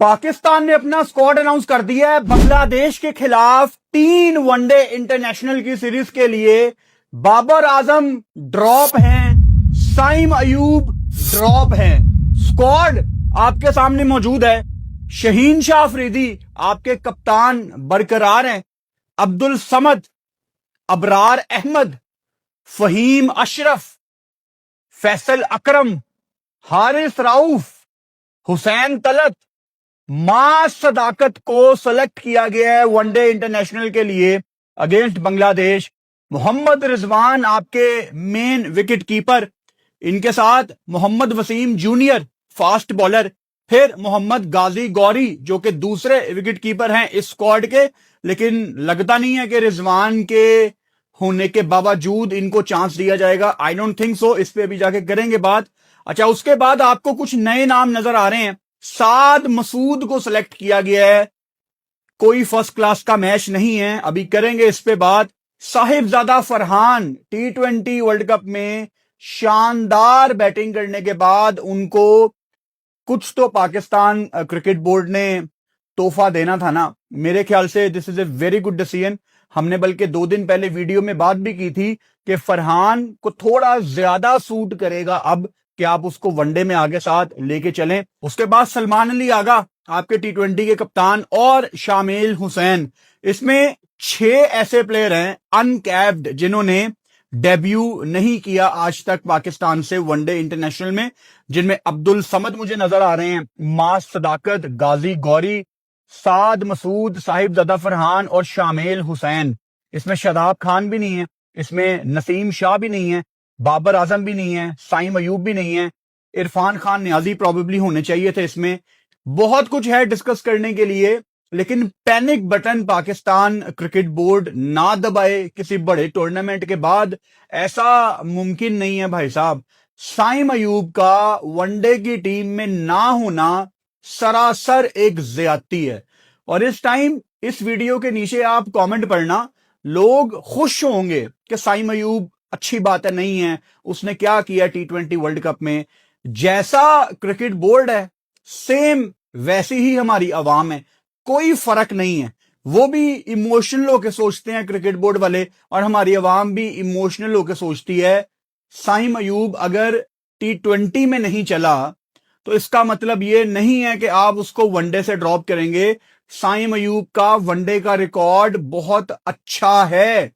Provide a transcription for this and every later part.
पाकिस्तान ने अपना squad announce कर दिया है। बांग्लादेश के खिलाफ 3 वनडे इंटरनेशनल की सीरीज के लिए बाबर आजम ड्रॉप हैं, साइम अयूब ड्रॉप हैं। स्क्वाड आपके सामने मौजूद है। शहीन शाह अफरीदी आपके कप्तान बरकरार हैं। अब्दुल समद, अबरार अहमद, फहीम अशरफ, फैसल अकरम, हारिस राउफ, हुसैन तलत, मां सदाकत को सेलेक्ट किया गया है वनडे इंटरनेशनल के लिए अगेंस्ट बांग्लादेश। मोहम्मद रिजवान आपके मेन विकेट कीपर, इनके साथ Mohammad Wasim junior fast bowler, फिर मोहम्मद गाजी गौरी जो कि दूसरे विकेट कीपर हैं इस स्क्वाड के। लेकिन लगता नहीं है कि रिजवान के होने के बावजूद इनको चांस दिया जाएगा। I don't think so. इस पे अभी जाके करेंगे बात। अच्छा, उसके बाद आपको कुछ नए नाम नजर आ रहे हैं। साद मसूद को सिलेक्ट किया गया है। कोई फर्स्ट क्लास का मैच नहीं है, अभी करेंगे इस पे बात। Sahibzada Farhan T20 world cup में शानदार बैटिंग करने के बाद उनको कुछ तो पाकिस्तान क्रिकेट बोर्ड ने तोहफा देना था ना। मेरे ख्याल से this is a very good decision. हमने बल्कि 2 दिन पहले वीडियो में बात भी की थी कि फरहान को थोड़ा ज्यादा सूट करेगा अब कि आप उसको वनडे में आगे साथ लेके चलें। उसके बाद सलमान अली आगा आपके T20 के कप्तान और शामिल हुसैन। इसमें 6 ऐसे प्लेयर हैं अनकैप्ड जिन्होंने डेब्यू नहीं किया आज तक पाकिस्तान से वनडे इंटरनेशनल में, जिनमें अब्दुल समद मुझे नजर आ रहे हैं, मां सदाकत, गाजी गौरी, साद मसूद, साहिबजादा फरहान और शामिल हुसैन। इसमें शादाब खान भी नहीं है, इसमें नसीम शाह भी नहीं है, बाबर आजम भी नहीं है, साइम अयूब भी नहीं है, इरफान खान नियाजी प्रॉबेबली होने चाहिए थे इसमें। बहुत कुछ है डिस्कस करने के लिए, लेकिन panic button Pakistan cricket board ना दबाए किसी बड़े टूर्नामेंट के बाद, ऐसा मुमकिन नहीं है भाई साहब। साइम अयूब का वनडे की टीम में ना होना सरासर एक ज्यादती है। और इस टाइम इस वीडियो के नीचे आप कमेंट पढ़ना, लोग खुश होंगे कि साइम अयूब अच्छी बात है, नहीं है उसने क्या किया T20 वर्ल्ड कप में। जैसा क्रिकेट बोर्ड है सेम वैसी ही हमारी आवाम है, कोई फर्क नहीं है। वो भी इमोशनल होकर सोचते हैं क्रिकेट बोर्ड वाले, और हमारी आवाम भी इमोशनल होकर सोचती है। साइम अयूब अगर T20 में नहीं चला तो इसका मतलब ये नहीं है कि आप उसको वनडे से ड्रॉप करेंगे। साइम अयूब का वनडे का रिकॉर्ड बहुत अच्छा है।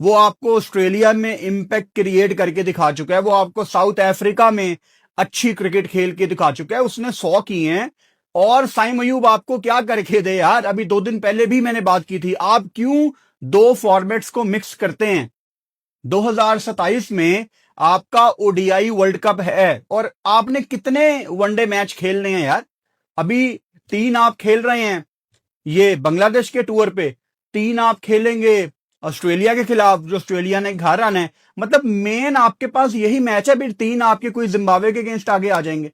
वो आपको ऑस्ट्रेलिया में इंपैक्ट क्रिएट करके दिखा चुका है, वो आपको साउथ अफ्रीका में अच्छी क्रिकेट खेल के दिखा चुका है, उसने 100 किए हैं। और साइम अयूब आपको क्या करके दे यार। अभी 2 दिन पहले भी मैंने बात की थी, आप क्यों 2 फॉर्मेट्स को मिक्स करते हैं। 2027 में आपका ओडीआई वर्ल्ड कप है और आपने कितने वनडे मैच खेलने हैं यार। अभी 3 आप खेल रहे हैं ये बांग्लादेश के टूर पे, 3 आप खेलेंगे ऑस्ट्रेलिया के खिलाफ जो ऑस्ट्रेलिया ने घर आना है। मतलब मेन आपके पास यही मैच है, फिर 3 आपके कोई जिम्बाब्वे के अगेंस्ट आगे आ जाएंगे।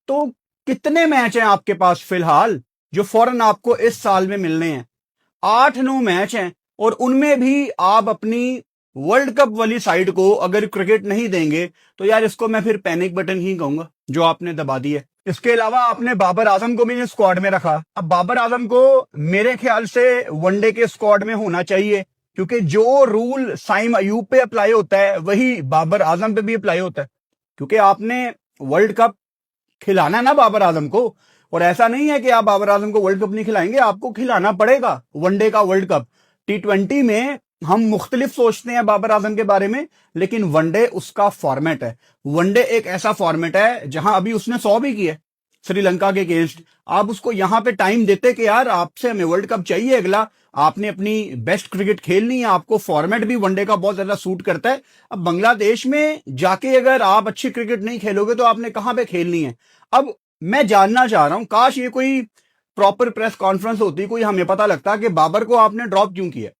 तो कितने मैच हैं आपके पास फिलहाल जो फौरन आपको इस साल में मिलने हैं? 8-9 मैच हैं, और उनमें भी आप अपनी वर्ल्ड कप वाली साइड को अगर क्रिकेट नहीं देंगे तो यार इसको मैं फिर पैनिक बटन ही कहूंगा जो आपने दबा दी है। इसके अलावा आपने बाबर आजम को भी स्क्वाड में रखा। अब बाबर आजम को मेरे ख्याल से वनडे के स्क्वाड में होना चाहिए, क्योंकि जो रूल साइम अयूब पे अप्लाई होता है वही बाबर आजम पे भी अप्लाई होता है। क्योंकि आपने वर्ल्ड कप खिलाना है ना बाबर आजम को, और ऐसा नहीं है कि आप बाबर आजम को वर्ल्ड कप नहीं खिलाएंगे, आपको खिलाना पड़ेगा वनडे का वर्ल्ड कप। T20 में हम मुख्तलिफ सोचते हैं बाबर आजम के बारे में, लेकिन वनडे उसका फॉर्मेट है। वनडे एक ऐसा फॉर्मेट है जहां अभी उसने 100 भी किया श्रीलंका के अगेंस्ट। आप उसको यहां पे टाइम देते कि यार आपसे हमें वर्ल्ड कप चाहिए अगला, आपने अपनी बेस्ट क्रिकेट खेलनी है, आपको फॉर्मेट भी वनडे का बहुत ज्यादा सूट करता है। अब बांग्लादेश में जाके अगर आप अच्छी क्रिकेट नहीं खेलोगे तो आपने कहां पे खेलनी है। अब मैं जानना चाह रहा हूं, काश ये कोई प्रॉपर प्रेस कॉन्फ्रेंस होती, कोई हमें पता लगता कि बाबर को आपने ड्रॉप क्यों किया।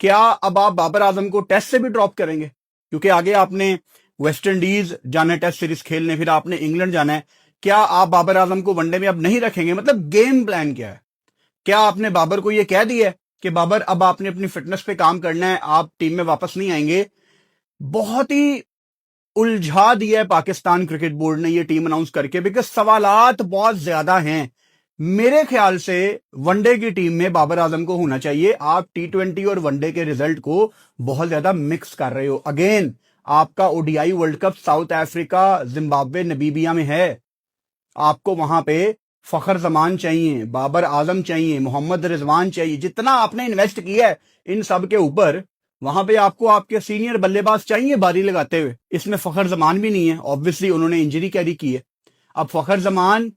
क्या अब आप बाबर आजम को टेस्ट से भी ड्रॉप करेंगे? क्योंकि आगे आपने वेस्ट इंडीज जाना है टेस्ट सीरीज खेलने, फिर आपने इंग्लैंड जाना है। क्या आप बाबर आजम को वनडे में अब नहीं रखेंगे? मतलब गेम प्लान क्या है? क्या आपने बाबर को यह कह दिया है कि बाबर अब आपने अपनी फिटनेस पे काम करना है, आप टीम में वापस नहीं आएंगे? बहुत ही उलझा दिया है पाकिस्तान क्रिकेट बोर्ड ने ये टीम अनाउंस करके, बिकॉज सवालात बहुत ज्यादा हैं मेरे ख्याल से वनडे की टीम में बाबर आजम को होना चाहिए। आप T20 और वनडे के रिजल्ट को बहुत ज्यादा मिक्स कर रहे हो। अगेन आपका ODI world cup south Africa, Zimbabwe, नबीबिया में है। आपको वहां पे फखर जमान चाहिए, बाबर आजम चाहिए, मोहम्मद रिजवान चाहिए। जितना आपने इन्वेस्ट किया है इन सब के ऊपर, वहां पे आपको आपके सीनियर बल्लेबाज चाहिए बारी लगाते हुए। इसमें फखर जमान भी नहीं है, ऑब्वियसली उन्होंने इंजरी कैरी की है। अब फखर जमान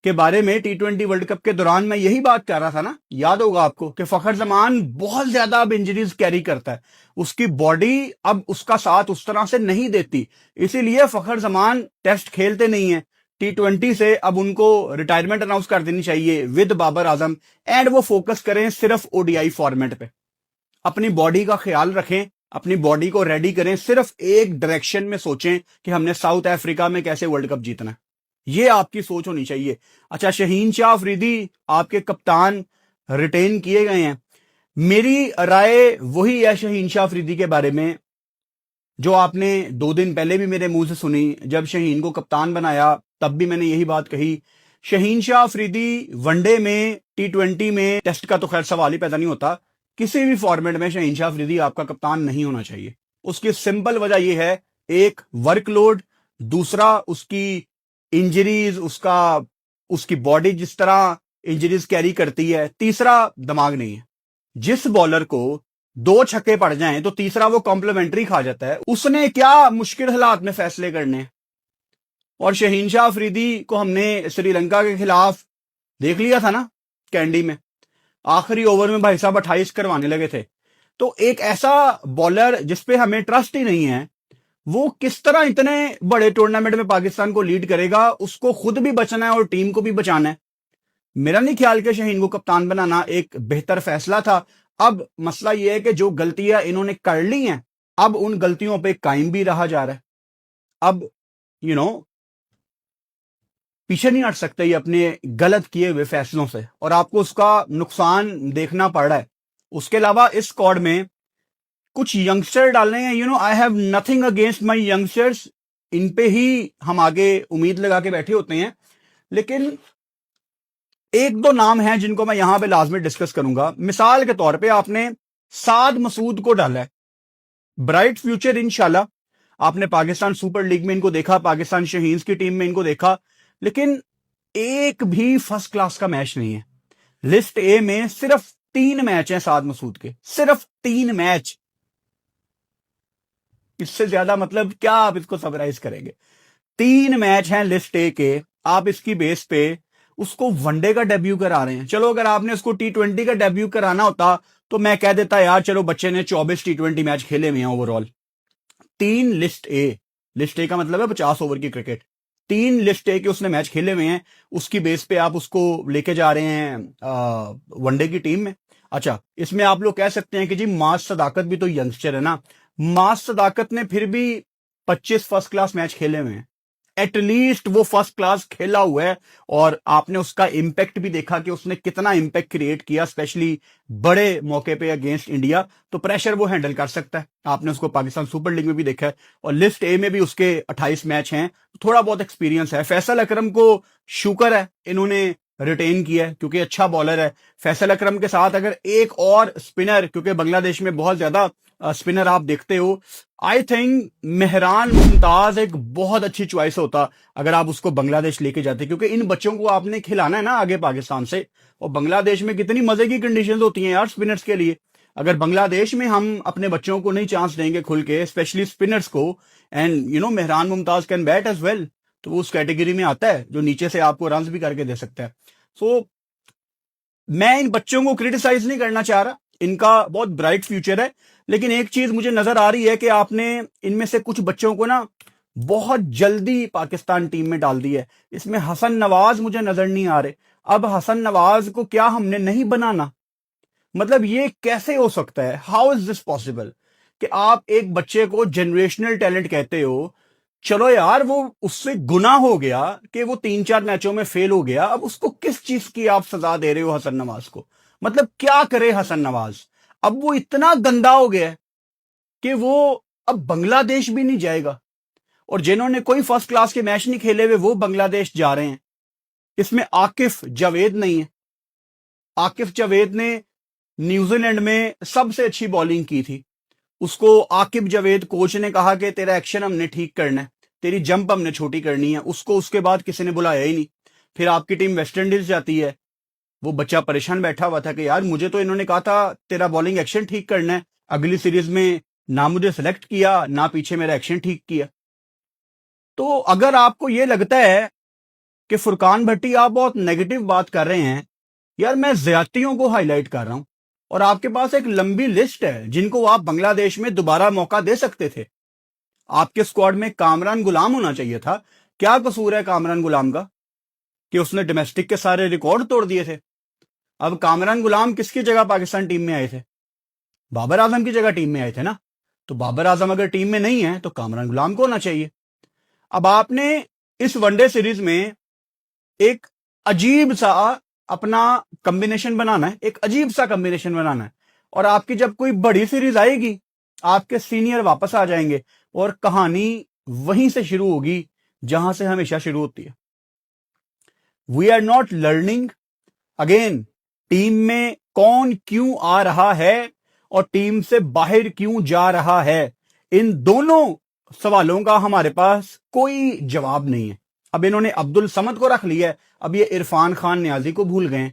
के बारे में T20 वर्ल्ड कप के दौरान मैं यही बात कर रहा था ना, याद होगा आपको, कि फखर जमान बहुत ज्यादा अब इंजरीज कैरी करता है। उसकी बॉडी अब उसका साथ उस तरह से नहीं देती, इसीलिए फखर जमान टेस्ट खेलते नहीं है। T20 से अब उनको रिटायरमेंट अनाउंस कर देनी चाहिए विद बाबर आजम, एंड वो फोकस करें सिर्फ ओडीआई फॉर्मेट पे। अपनी बॉडी का ख्याल रखें, अपनी बॉडी को रेडी करें, सिर्फ एक डायरेक्शन में सोचें कि हमने साउथ अफ्रीका में कैसे वर्ल्ड कप जीतना है। ये आपकी सोच होनी चाहिए। अच्छा, शहीन शाह अफरीदी आपके कप्तान रिटेन किए गए हैं। मेरी राय वही है शहीन शाह अफरीदी के बारे में जो आपने 2 दिन पहले भी मेरे मुंह से सुनी। जब शहीन को कप्तान बनाया तब भी मैंने यही बात कही। शहीन शाह अफरीदी वनडे में, T20 में, टेस्ट का तो खैर सवाल ही पैदा नहीं होता, किसी भी फॉर्मेट में शहीन शाह अफरीदी आपका कप्तान नहीं होना चाहिए। उसकी सिंपल वजह यह है, एक वर्कलोड, दूसरा उसकी इंजरीज, उसकी बॉडी जिस तरह इंजरीज कैरी करती है, तीसरा दिमाग नहीं है। जिस बॉलर को 2 छक्के पड़ जाएं तो तीसरा वो कॉम्प्लीमेंट्री खा जाता है। उसने क्या मुश्किल हालात में फैसले करने। और शहीन शाह अफरीदी को हमने श्रीलंका के खिलाफ देख लिया था ना, कैंडी में आखिरी ओवर में भाई साहब 28 करवाने लगे थे। तो एक ऐसा बॉलर जिसपे हमें ट्रस्ट ही नहीं है, वो किस तरह इतने बड़े टूर्नामेंट में पाकिस्तान को लीड करेगा। उसको खुद भी बचना है और टीम को भी बचाना है। मेरा नहीं ख्याल कि शहीन को कप्तान बनाना एक बेहतर फैसला था। अब मसला यह है कि जो गलतियां इन्होंने कर ली हैं, अब उन गलतियों पे कायम भी रहा जा रहा है। अब पीछे नहीं हट सकते ये अपने गलत किए हुए फैसलों से, और आपको उसका नुकसान देखना पड़ रहा है। उसके अलावा इस स्क्वाड में कुछ यंगस्टर डालने हैं। I have nothing against my youngsters, इन पे ही हम आगे उम्मीद लगा के बैठे होते हैं। लेकिन 1-2 नाम हैं जिनको मैं यहां पे लाजमी डिस्कस करूंगा। मिसाल के तौर पे आपने साद मसूद को डाला है, ब्राइट फ्यूचर इंशाल्लाह। आपने पाकिस्तान सुपर लीग में इनको देखा, पाकिस्तान शहीन्स की टीम में इनको देखा, लेकिन एक भी फर्स्ट क्लास का मैच नहीं है। लिस्ट ए में सिर्फ 3 मैच हैं साद मसूद के, सिर्फ 3 मैच। इससे ज्यादा मतलब क्या आप इसको समराइज करेंगे? 3 मैच हैं लिस्ट ए के, आप इसकी बेस पे उसको वनडे का डेब्यू करा रहे हैं। चलो अगर आपने उसको T20 का डेब्यू कराना होता तो मैं कह देता यार चलो बच्चे ने 24 T20 मैच खेले हुए हैं ओवरऑल। 3 लिस्ट ए का मतलब है 50 ओवर की क्रिकेट। 3 लिस्ट ए के उसने मैच खेले हुए हैं, उसकी बेस पे आप उसको लेके जा रहे हैं वनडे की टीम में। अच्छा, इसमें आप लोग कह सकते हैं कि जी मास सदाकत भी तो यंगस्टर है ना। मास सदाकत ने फिर भी 25 फर्स्ट क्लास मैच खेले हुए हैं, एटलीस्ट वो फर्स्ट क्लास खेला हुआ है। और आपने उसका इंपैक्ट भी देखा कि उसने कितना इंपैक्ट क्रिएट किया, स्पेशली बड़े मौके पे अगेंस्ट इंडिया। तो प्रेशर वो हैंडल कर सकता है। आपने उसको पाकिस्तान सुपर लीग में भी देखा है, और लिस्ट ए में भी उसके 28 मैच हैं, थोड़ा बहुत एक्सपीरियंस है। फैसल अकरम को शुक्र है इन्होंने रिटेन किया है क्योंकि अच्छा बॉलर है। फैसल अकरम के साथ अगर एक और स्पिनर, क्योंकि बांग्लादेश में बहुत ज्यादा स्पिनर आप देखते हो, आई थिंक मेहरान मुमताज एक बहुत अच्छी चॉइस होता अगर आप उसको बांग्लादेश लेके जाते, क्योंकि इन बच्चों को आपने खिलाना है ना आगे पाकिस्तान से। और बांग्लादेश में कितनी मजे की कंडीशंस होती हैं यार स्पिनर्स के लिए। अगर बांग्लादेश में हम अपने बच्चों को नहीं चांस देंगे खुल के, स्पेशली स्पिनर्स को, and Mehran Mumtaz can bat as well, तो वो उस कैटेगरी में आता है जो नीचे से आपको रन भी करके दे सकता है। सो मैं इन बच्चों को क्रिटिसाइज नहीं करना चाह रहा, इनका बहुत ब्राइट फ्यूचर है। लेकिन एक चीज मुझे नजर आ रही है कि आपने इनमें से कुछ बच्चों को ना बहुत जल्दी पाकिस्तान टीम में डाल दिया है। इसमें हसन नवाज मुझे नजर नहीं आ रहे। अब हसन नवाज को क्या हमने नहीं बनाना? मतलब ये कैसे हो सकता है? हाउ इज दिस पॉसिबल कि आप एक बच्चे को जनरेशनल टैलेंट कहते हो? चलो यार, वो उससे गुनाह हो गया कि वो 3-4 मैचों में फेल हो गया, अब उसको किस चीज की आप सजा दे रहे हो हसन नवाज को? मतलब क्या करे हसन नवाज? अब वो इतना गंदा हो गया कि वो अब बांग्लादेश भी नहीं जाएगा, और जिन्होंने कोई फर्स्ट क्लास के मैच नहीं खेले हुए वो बांग्लादेश जा रहे हैं। इसमें आकिफ जावेद नहीं है। आकिफ जावेद ने न्यूजीलैंड में सबसे अच्छी बॉलिंग की थी। उसको आकिफ जावेद कोच ने कहा कि तेरा एक्शन हमने ठीक करना है, तेरी जंप हमने छोटी करनी है। उसको उसके बाद किसी ने बुलाया ही नहीं। फिर आपकी टीम वेस्ट इंडीज जाती है, वो बच्चा परेशान बैठा हुआ था कि यार मुझे तो इन्होंने कहा था तेरा बॉलिंग एक्शन ठीक करना है, अगली सीरीज में ना मुझे सेलेक्ट किया ना पीछे मेरा एक्शन ठीक किया। तो अगर आपको ये लगता है कि फुरकान भट्टी आप बहुत नेगेटिव बात कर रहे हैं, यार मैं ज्यादतियों को हाईलाइट कर रहा हूं और आपके पास एक लंबी लिस्ट है जिनको आप बांग्लादेश में दोबारा मौका दे सकते थे। आपके स्क्वाड में कामरान गुलाम होना चाहिए था। क्या कसूर है कामरान गुलाम का कि उसने डोमेस्टिक के सारे रिकॉर्ड तोड़ दिए थे? अब कामरान गुलाम किसकी जगह पाकिस्तान टीम में आए थे? बाबर आजम की जगह टीम में आए थे ना। तो बाबर आजम अगर टीम में नहीं है तो कामरान गुलाम को होना चाहिए। अब आपने इस वनडे सीरीज में एक अजीब सा अपना कॉम्बिनेशन बनाना है, एक अजीब सा कॉम्बिनेशन बनाना है, और आपकी जब कोई बड़ी सीरीज आएगी आपके सीनियर वापस आ जाएंगे और कहानी वहीं से शुरू होगी जहां से हमेशा शुरू होती है। We are not learning. Again, team में कौन क्यों आ रहा है और टीम से बाहर क्यों जा रहा है, इन दोनों सवालों का हमारे पास कोई जवाब नहीं है। अब इन्होंने अब्दुल समद को रख लिया है, अब ये इरफान खान न्याजी को भूल गए।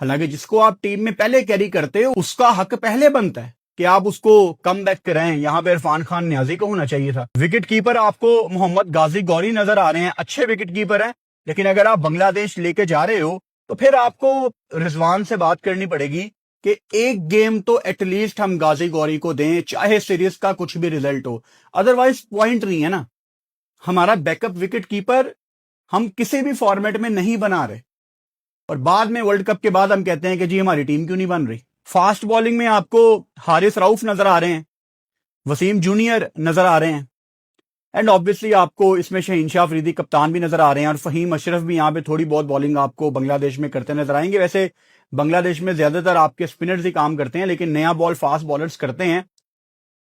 हालांकि जिसको आप टीम में पहले कैरी करते हो उसका हक पहले बनता है कि आप उसको कम बैक कराएं। यहां पे इरफान खान न्याजी को होना चाहिए था। विकेट कीपर आपको मोहम्मद गाजी गौरी नजर आ रहे हैं, अच्छे विकेट कीपर हैं, लेकिन अगर आप बांग्लादेश लेके जा रहे हो तो फिर आपको रिजवान से बात करनी पड़ेगी कि एक गेम तो एटलीस्ट हम गाजी गौरी को दें, चाहे सीरीज का कुछ भी रिजल्ट हो। अदरवाइज पॉइंट नहीं है ना। हमारा बैकअप विकेट कीपर हम किसी भी फॉर्मेट में नहीं बना रहे और बाद में वर्ल्ड कप के बाद हम कहते हैं कि जी हमारी टीम क्यों नहीं बन रही। फास्ट बॉलिंग में आपको हारिस रऊफ नजर आ रहे हैं, वसीम जूनियर नजर आ रहे हैं, एंड ऑब्वियसली आपको इसमें शहीन अफरीदी कप्तान भी नजर आ रहे हैं और फहीम अशरफ भी यहां पे थोड़ी बहुत बॉलिंग आपको बांग्लादेश में करते नजर आएंगे। वैसे बांग्लादेश में ज्यादातर आपके स्पिनर्स ही काम करते हैं, लेकिन नया बॉल फास्ट बॉलर्स करते हैं।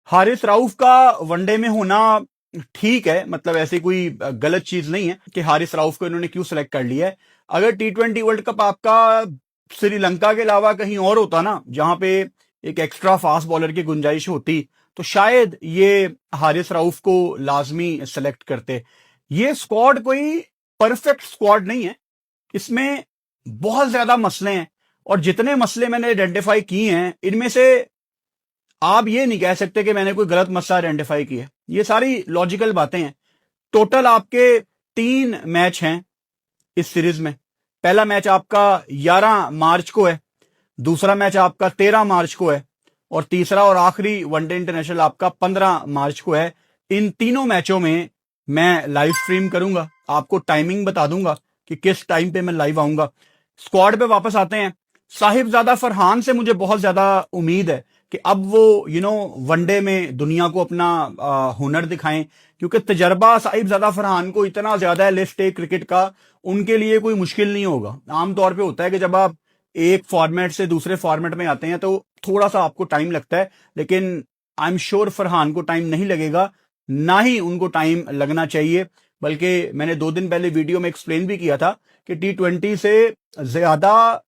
हारिस रऊफ का वनडे में होना ठीक है, मतलब ऐसी कोई गलत चीज नहीं है कि हारिस रऊफ को इन्होंने क्यों सिलेक्ट कर लिया है। अगर T20 वर्ल्ड कप आपका श्रीलंका के अलावा कहीं और होता ना, जहां पे एक एक्स्ट्रा फास्ट बॉलर की गुंजाइश होती, तो शायद ये हारिस रऊफ को लाजमी सेलेक्ट करते। ये स्क्वाड कोई परफेक्ट स्क्वाड नहीं है, इसमें बहुत ज्यादा मसले हैं और जितने मसले मैंने आइडेंटिफाई किए हैं इनमें से आप ये नहीं कह सकते कि मैंने कोई गलत मसला आइडेंटिफाई किया। ये सारी लॉजिकल बातें हैं। टोटल आपके 3 मैच हैं इस सीरीज में। पहला मैच आपका 11 मार्च को है, दूसरा मैच आपका 13 मार्च को है और तीसरा और आखिरी वनडे इंटरनेशनल आपका 15 मार्च को है। इन तीनों मैचों में मैं लाइव स्ट्रीम करूंगा, आपको टाइमिंग बता दूंगा कि किस टाइम पे मैं लाइव आऊंगा। स्क्वाड पे वापस आते हैं। साहिबजादा फरहान से मुझे बहुत ज्यादा उम्मीद है कि अब वो वनडे में दुनिया को अपना हुनर दिखाएं, क्योंकि तजर्बा साहिबजादा फरहान को इतना ज्यादा है लिस्ट ए क्रिकेट का, उनके लिए कोई मुश्किल नहीं होगा। आमतौर पे होता है कि जब आप एक फॉर्मेट से दूसरे फॉर्मेट में आते हैं तो थोड़ा सा आपको टाइम लगता है, लेकिन आई एम श्योर फरहान को टाइम नहीं लगेगा, ना ही उनको टाइम लगना चाहिए। बल्कि मैंने 2 दिन पहले वीडियो में एक्सप्लेन भी किया था कि T20 से ज्यादा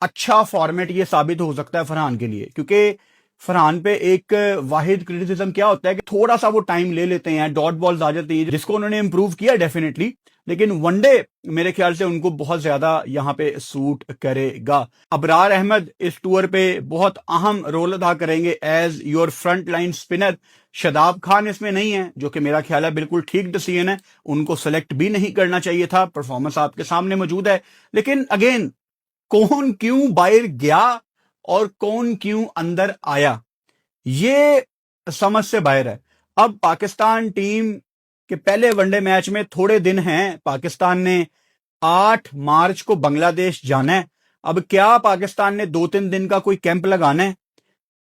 अच्छा फॉर्मेट ये साबित हो सकता है फरहान के लिए, क्योंकि फरहान पे एक वाहिद क्रिटिसिज्म क्या होता है कि थोड़ा सा वो टाइम ले लेते हैं, डॉट बॉल्स आ जाती है, जिसको उन्होंने इंप्रूव किया डेफिनेटली, लेकिन वनडे मेरे ख्याल से उनको बहुत ज्यादा यहां पे सूट करेगा। अबरार अहमद इस टूर पे बहुत अहम रोल अदा करेंगे as your front line spinner. Shadab Khan इसमें नहीं है, जो कि मेरा ख्याल है बिल्कुल ठीक डिसीजन है, उनको सेलेक्ट भी नहीं करना चाहिए था। परफॉर्मेंस आपके सामने मौजूद है, लेकिन अगेन कौन क्यों बाहर गया और कौन क्यों अंदर आया, ये समझ से बाहर है। अब पाकिस्तान टीम के पहले वनडे मैच में थोड़े दिन हैं। पाकिस्तान ने 8 मार्च को बांग्लादेश जाना है। अब क्या पाकिस्तान ने 2-3 दिन का कोई कैंप लगाना है?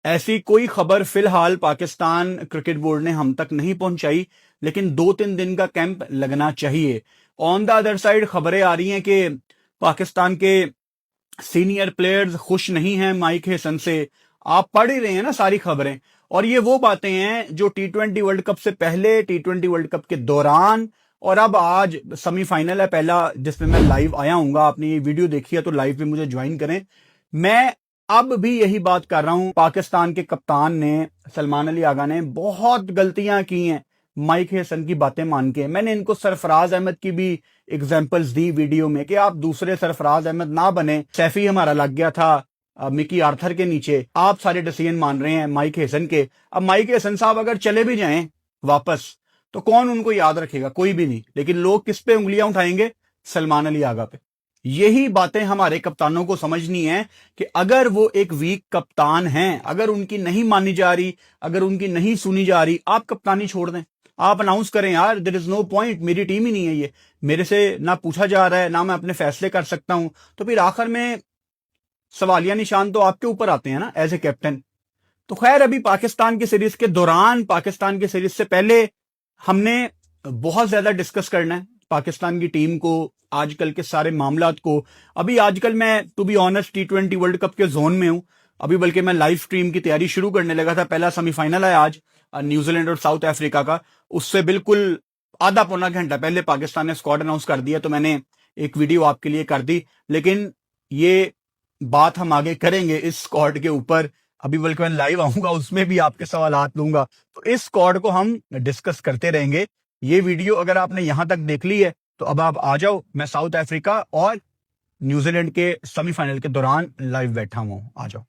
ऐसी कोई खबर फिलहाल पाकिस्तान क्रिकेट बोर्ड ने हम तक नहीं पहुंचाई, लेकिन 2-3 दिन का कैंप लगना चाहिए। ऑन द अदर साइड खबरें आ रही हैं कि पाकिस्तान के सीनियर प्लेयर्स खुश नहीं हैं माइक हसन से। आप पढ़ ही रहे हैं ना सारी खबरें, और ये वो बातें हैं जो T20 वर्ल्ड कप से पहले, T20 वर्ल्ड कप के दौरान और अब आज सेमीफाइनल है पहला, जिसमें मैं लाइव आया हूंगा। आपने ये वीडियो देखी है तो लाइव पे मुझे ज्वाइन करें। मैं अब भी यही बात कर रहा हूं, पाकिस्तान के कप्तान ने, सलमान अली आगा ने बहुत गलतियां की हैं माइक हेसन की बातें मान के। मैंने इनको सरफराज अहमद की भी एग्जांपल्स दी वीडियो में कि आप दूसरे सरफराज अहमद ना बने। सैफी हमारा लग गया था मिकी आर्थर के नीचे, आप सारे डिसीजन मान रहे हैं माइक हेसन के। अब माइक हेसन साहब अगर चले भी जाएं वापस तो कौन उनको याद रखेगा? कोई भी नहीं। लेकिन लोग किस पे उंगलियां उठाएंगे? सलमान अली आगा पे। यही बातें हमारे कप्तानों को समझनी है कि अगर वो एक वीक कप्तान हैं, अगर उनकी नहीं मानी जा रही, अगर उनकी नहीं सुनी जा रही, आप कप्तानी छोड़ दें। आप अनाउंस करें यार, देयर इज नो पॉइंट, मेरी टीम ही नहीं है, ये मेरे से ना पूछा जा रहा है, ना मैं अपने फैसले कर सकता हूं। तो फिर आखिर में सवालिया निशान तो आपके ऊपर आते हैं ना एज ए कैप्टन। तो खैर, अभी पाकिस्तान की सीरीज के दौरान, पाकिस्तान की सीरीज से पहले हमने बहुत ज्यादा डिस्कस करना है पाकिस्तान की टीम को, आजकल के सारे मामलात को। अभी आजकल मैं to be honest T20 world cup के जोन में हूं अभी, बल्कि मैं लाइव स्ट्रीम की तैयारी शुरू करने लगा था। पहला सेमीफाइनल है आज न्यूजीलैंड और साउथ अफ्रीका का। उससे बिल्कुल आधा पौना घंटा पहले पाकिस्तान ने स्क्वाड अनाउंस कर दिया, तो मैंने एक वीडियो आपके लिए कर दी। लेकिन ये बात हम आगे करेंगे इस स्क्वाड के ऊपर। अभी बल्कि मैं लाइव आऊंगा, उसमें भी आपके सवालात लूंगा, तो इस स्क्वाड को हम डिस्कस करते रहेंगे। ये वीडियो अगर आपने यहां तक देख ली है तो अब आप आ जाओ। मैं साउथ अफ्रीका और न्यूजीलैंड के सेमीफाइनल के दौरान लाइव बैठा हूं, आ जाओ।